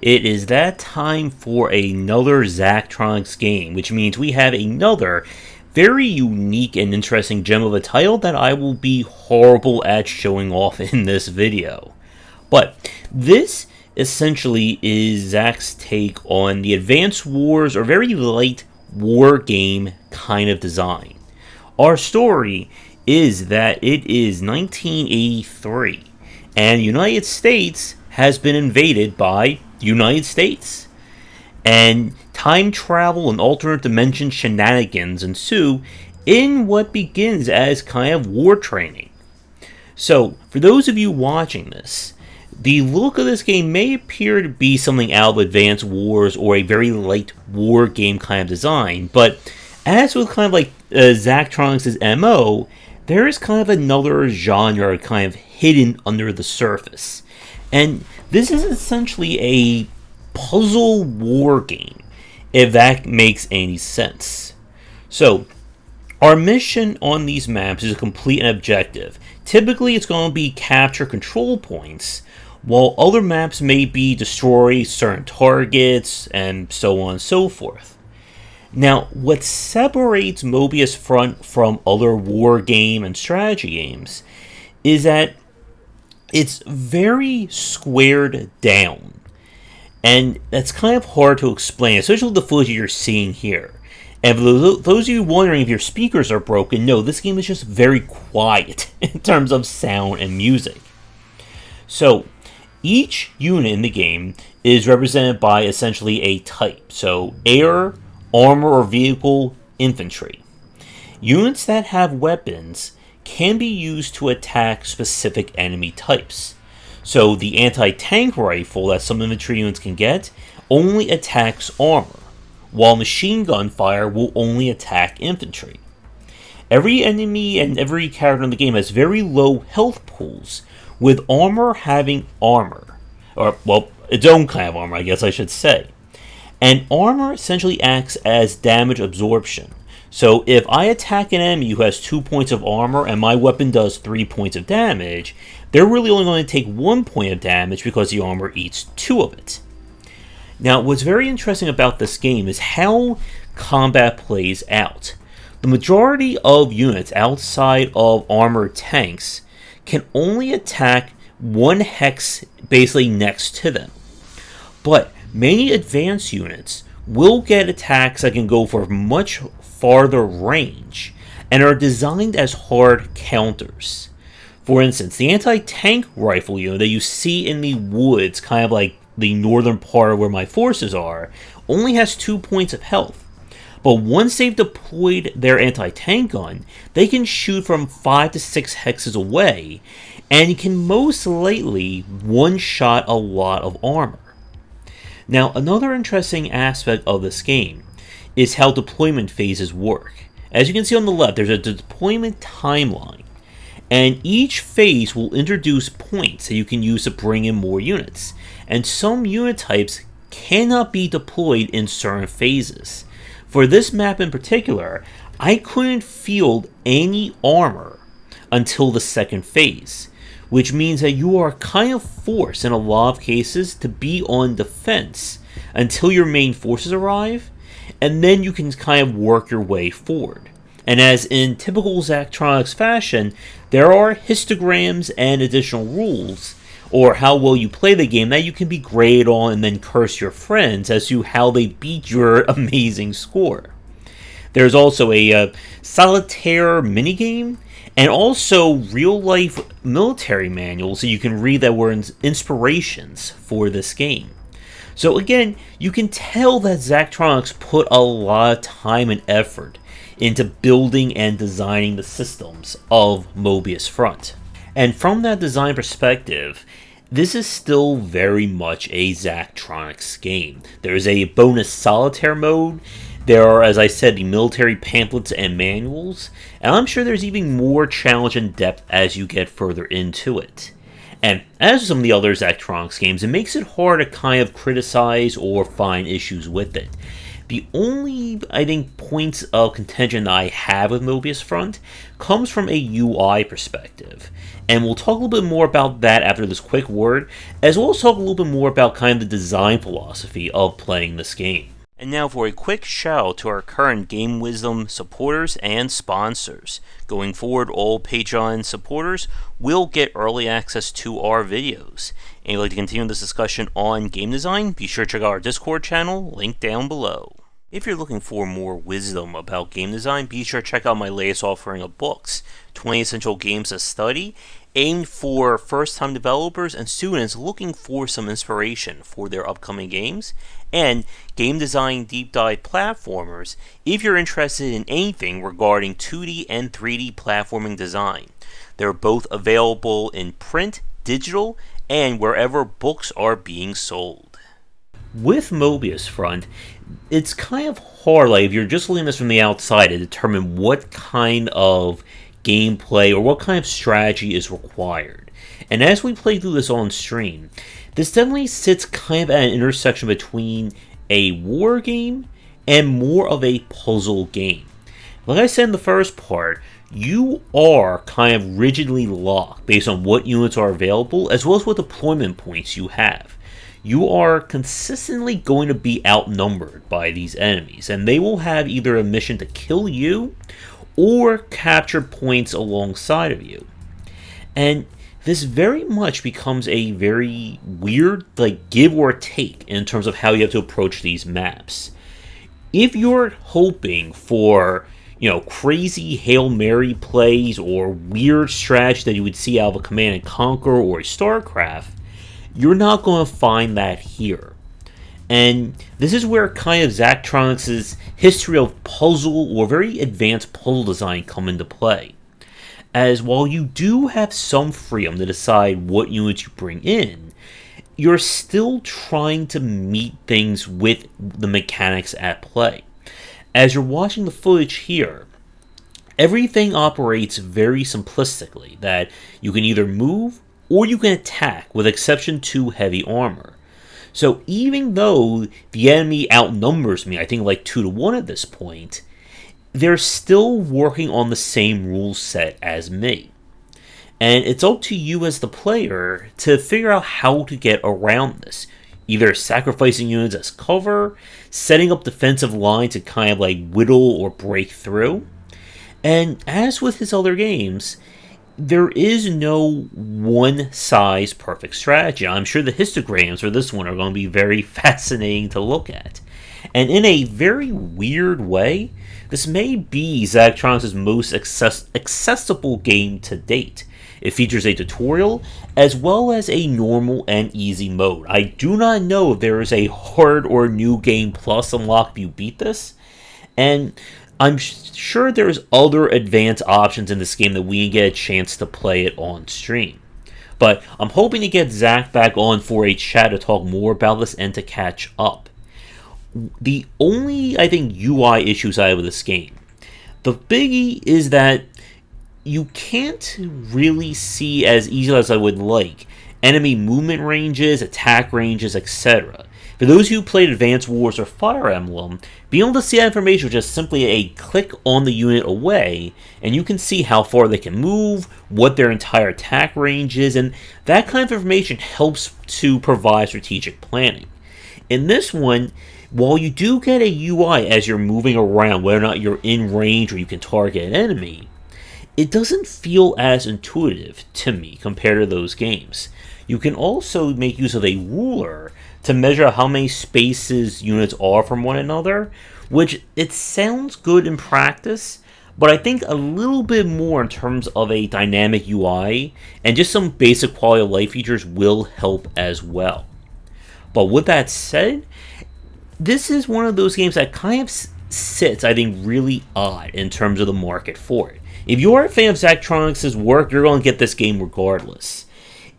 It is that time for another Zachtronics game, which means we have another very unique and interesting gem of a title that I will be horrible at showing off in this video. But this essentially is Zach's take on the Advance Wars, or very light war game kind of design. Our story is that it is 1983, and the United States has been invaded by the United States. And time travel and alternate dimension shenanigans ensue in what begins as kind of war training. So, for those of you watching this, the look of this game may appear to be something out of Advance Wars or a very light war game kind of design, but as with kind of like Zachtronics' MO, there is kind of another genre kind of hidden under the surface. And this is essentially a puzzle war game, if that makes any sense. So, our mission on these maps is to complete an objective. Typically, it's going to be capture control points, while other maps may be destroy certain targets, and so on and so forth. Now, what separates Mobius Front from other war game and strategy games is that it's very squared down. And that's kind of hard to explain, especially with the footage you're seeing here. And for those of you wondering if your speakers are broken, no, this game is just very quiet in terms of sound and music. So, each unit in the game is represented by essentially a type. So, air, armor or vehicle, infantry. Units that have weapons can be used to attack specific enemy types. So the anti-tank rifle that some infantry units can get only attacks armor, while machine gun fire will only attack infantry. Every enemy and every character in the game has very low health pools, with armor having armor. Or, well, its own kind of armor, I guess I should say. And armor essentially acts as damage absorption. So if I attack an enemy who has 2 points of armor and my weapon does 3 points of damage, they're really only going to take 1 point of damage because the armor eats 2 of it. Now, what's very interesting about this game is how combat plays out. The majority of units outside of armored tanks can only attack one hex basically next to them. But many advanced units will get attacks that can go for much farther range and are designed as hard counters. For instance, the anti-tank rifle unit that you see in the woods, kind of like the northern part of where my forces are, only has 2 points of health. But once they've deployed their anti-tank gun, they can shoot from 5 to 6 hexes away, and can most likely one-shot a lot of armor. Now, another interesting aspect of this game is how deployment phases work. As you can see on the left, there's a deployment timeline, and each phase will introduce points that you can use to bring in more units, and some unit types cannot be deployed in certain phases. For this map in particular, I couldn't field any armor until the second phase, which means that you are kind of forced in a lot of cases to be on defense until your main forces arrive, and then you can kind of work your way forward. And as in typical Zachtronics fashion, there are histograms and additional rules, or how well you play the game, that you can be graded on and then curse your friends as to how they beat your amazing score. There's also a solitaire minigame, and also real-life military manuals that you can read that were inspirations for this game. So again, you can tell that Zachtronics put a lot of time and effort into building and designing the systems of Mobius Front. And from that design perspective, this is still very much a Zachtronics game. There is a bonus solitaire mode. There are, as I said, the military pamphlets and manuals, and I'm sure there's even more challenge and depth as you get further into it. And as with some of the other Zachtronics games, it makes it hard to kind of criticize or find issues with it. The only, I think, points of contention that I have with Mobius Front comes from a UI perspective. And we'll talk a little bit more about that after this quick word, as well as talk a little bit more about kind of the design philosophy of playing this game. And now for a quick shout out to our current Game Wisdom supporters and sponsors. Going forward, all Patreon supporters will get early access to our videos. And if you'd like to continue this discussion on game design, be sure to check out our Discord channel, link down below. If you're looking for more wisdom about game design, be sure to check out my latest offering of books, 20 Essential Games to Study, aimed for first-time developers and students looking for some inspiration for their upcoming games, and Game Design Deep Dive Platformers if you're interested in anything regarding 2D and 3D platforming design. They're both available in print, digital, and wherever books are being sold. With Mobius Front, it's kind of hard, like if you're just looking at this from the outside, to determine what kind of gameplay or what kind of strategy is required. And as we play through this on stream, this definitely sits kind of at an intersection between a war game and more of a puzzle game. Like I said in the first part, you are kind of rigidly locked based on what units are available as well as what deployment points you have. You are consistently going to be outnumbered by these enemies, and they will have either a mission to kill you or capture points alongside of you. And this very much becomes a very weird, like, give or take in terms of how you have to approach these maps. If you're hoping for, crazy Hail Mary plays or weird strategy that you would see out of a Command and Conquer or a StarCraft, you're not going to find that here. And this is where kind of Zachtronics' history of puzzle or very advanced puzzle design come into play. As while you do have some freedom to decide what units you bring in, you're still trying to meet things with the mechanics at play. As you're watching the footage here, everything operates very simplistically, that you can either move or you can attack, with exception to heavy armor. So even though the enemy outnumbers me, I think like 2-1 at this point, they're still working on the same rule set as me. And it's up to you as the player to figure out how to get around this. Either sacrificing units as cover, setting up defensive lines to kind of like whittle or break through. And as with his other games, there is no one-size-perfect strategy. I'm sure the histograms for this one are going to be very fascinating to look at. And in a very weird way, this may be Zachtronics' most accessible game to date. It features a tutorial, as well as a normal and easy mode. I do not know if there is a hard or new game plus unlock if you beat this, and I'm sure there's other advanced options in this game that we can get a chance to play it on stream. But I'm hoping to get Zach back on for a chat to talk more about this and to catch up. The only, I think, UI issues I have with this game, the biggie is that you can't really see as easily as I would like enemy movement ranges, attack ranges, etc. For those who played Advance Wars or Fire Emblem, being able to see that information with just simply a click on the unit away, and you can see how far they can move, what their entire attack range is, and that kind of information helps to provide strategic planning. In this one, while you do get a UI as you're moving around, whether or not you're in range or you can target an enemy, it doesn't feel as intuitive to me compared to those games. You can also make use of a ruler to measure how many spaces units are from one another, which it sounds good in practice, but I think a little bit more in terms of a dynamic UI and just some basic quality of life features will help as well. But with that said, this is one of those games that kind of sits, I think, really odd in terms of the market for it. If you're a fan of Zachtronics' work, you're going to get this game regardless.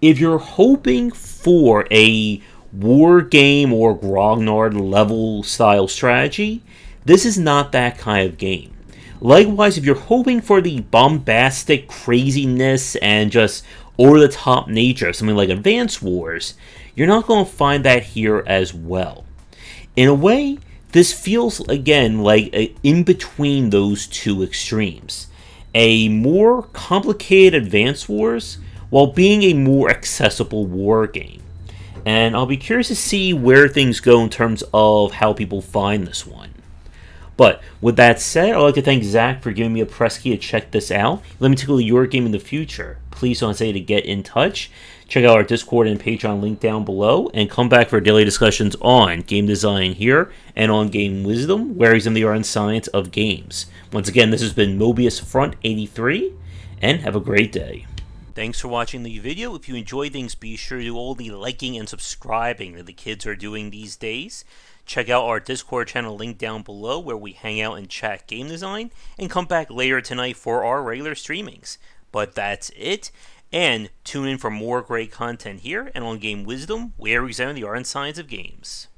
If you're hoping for a war game or grognard level style strategy, this is not that kind of game. Likewise, if you're hoping for the bombastic craziness and just over-the-top nature of something like Advance Wars, you're not going to find that here as well. In a way, This feels, again, like in between those two extremes. A more complicated Advance Wars, while being a more accessible war game. And I'll be curious to see where things go in terms of how people find this one. But with that said, I'd like to thank Zach for giving me a press key to check this out. Let me tickle your game in the future. Please don't hesitate to get in touch. Check out our Discord and Patreon link down below, and come back for daily discussions on game design here and on game wisdom, where he's in the art and science of games. Once again, this has been Mobius Front'83, and have a great day. Thanks for watching the video. If you enjoyed things, be sure to do all the liking and subscribing that the kids are doing these days. Check out our Discord channel link down below, where we hang out and chat game design, and come back later tonight for our regular streamings. But that's it, and tune in for more great content here and on Game Wisdom, where we examine the art and science of games.